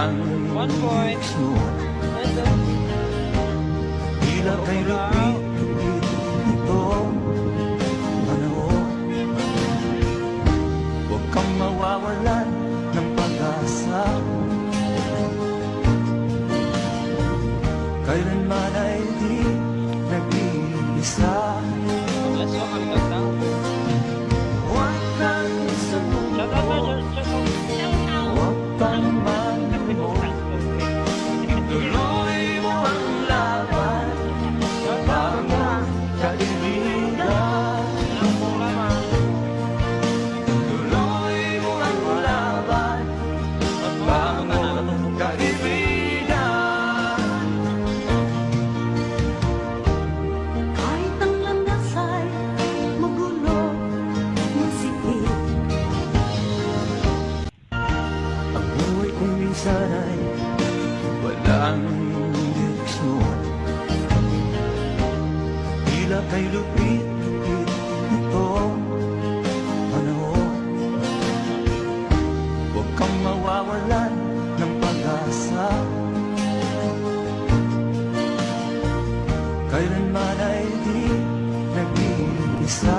ang 1 point. tila kay lupit ito panahon. Huwag kang mawawalan ng pag-asa, kailanman ay di nag-iisa. Let's go kami kagtang. Huwag kang Shout out na, shout out. huwag kang magmumong, tuloy mo ang laban, bangon kaibigan. Tuloy mo ang laban, bangon kaibigan. Kahit ang landas ay magulo, masikip, Ang buhay kong minsan ay walang direksyon, tila kay lupit ito panahon. Huwag kang mawawalan ng pag-asa, kailanman ay di nag-iisa.